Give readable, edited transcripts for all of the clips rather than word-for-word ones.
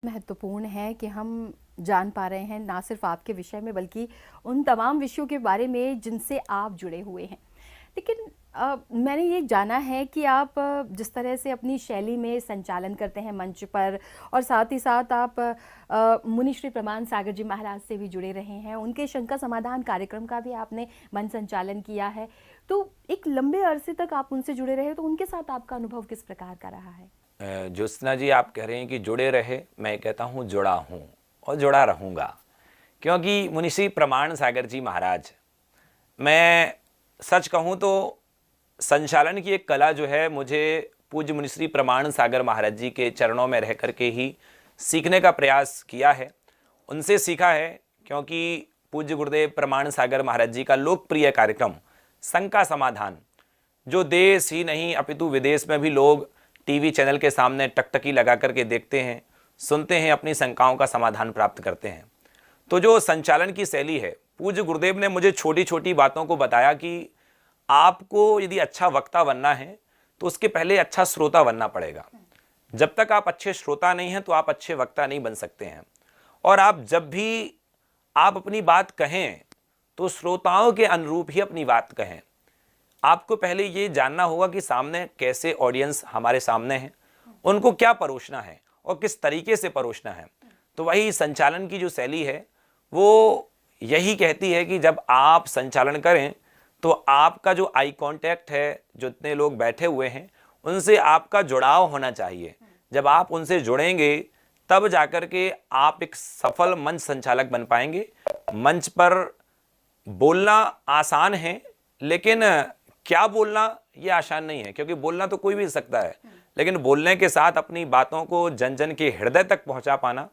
महत्वपूर्ण है कि हम जान पा रहे हैं ना सिर्फ आपके विषय में बल्कि उन तमाम विषयों के बारे में जिनसे आप जुड़े हुए हैं। लेकिन मैंने ये जाना है कि आप जिस तरह से अपनी शैली में संचालन करते हैं मंच पर और साथ ही साथ आप मुनि श्री प्रमाण सागर जी महाराज से भी जुड़े रहे हैं, उनके शंका समाधान कार्यक्रम का भी आपने मंच संचालन किया है, तो एक लंबे अरसे तक आप उनसे जुड़े रहे, तो उनके साथ आपका अनुभव किस प्रकार का रहा है? ज्योत्सना जी, आप कह रहे हैं कि जुड़े रहे, मैं कहता हूँ जुड़ा हूँ और जुड़ा रहूँगा, क्योंकि मुनिश्री प्रमाण सागर जी महाराज, मैं सच कहूँ तो संचालन की एक कला जो है मुझे पूज्य मुनिश्री प्रमाण सागर महाराज जी के चरणों में रह करके ही सीखने का प्रयास किया है, उनसे सीखा है। क्योंकि पूज्य गुरुदेव प्रमाण सागर महाराज जी का लोकप्रिय कार्यक्रम शंका समाधान, जो देश ही नहीं अपितु विदेश में भी लोग टीवी चैनल के सामने टकटकी लगा करके देखते हैं, सुनते हैं, अपनी शंकाओं का समाधान प्राप्त करते हैं। तो जो संचालन की शैली है, पूज्य गुरुदेव ने मुझे छोटी छोटी बातों को बताया कि आपको यदि अच्छा वक्ता बनना है तो उसके पहले अच्छा श्रोता बनना पड़ेगा। जब तक आप अच्छे श्रोता नहीं हैं तो आप अच्छे वक्ता नहीं बन सकते हैं। और आप जब भी आप अपनी बात कहें तो श्रोताओं के अनुरूप ही अपनी बात कहें। आपको पहले ये जानना होगा कि सामने कैसे ऑडियंस हमारे सामने है, उनको क्या परोसना है और किस तरीके से परोसना है। तो वही संचालन की जो शैली है वो यही कहती है कि जब आप संचालन करें तो आपका जो आई कांटेक्ट है, जो इतने लोग बैठे हुए हैं उनसे आपका जुड़ाव होना चाहिए। जब आप उनसे जुड़ेंगे तब जाकर के आप एक सफल मंच संचालक बन पाएंगे। मंच पर बोलना आसान है, लेकिन क्या बोलना ये आसान नहीं है, क्योंकि बोलना तो कोई भी सकता है, लेकिन बोलने के साथ अपनी बातों को जन जन के हृदय तक पहुंचा पाना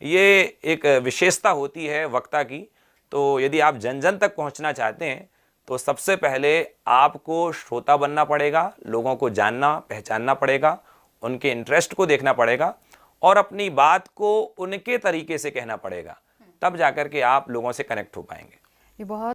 ये एक विशेषता होती है वक्ता की। तो यदि आप जन जन तक पहुंचना चाहते हैं तो सबसे पहले आपको श्रोता बनना पड़ेगा, लोगों को जानना पहचानना पड़ेगा, उनके इंटरेस्ट को देखना पड़ेगा और अपनी बात को उनके तरीके से कहना पड़ेगा, तब जाकर के आप लोगों से कनेक्ट हो पाएंगे। ये बहुत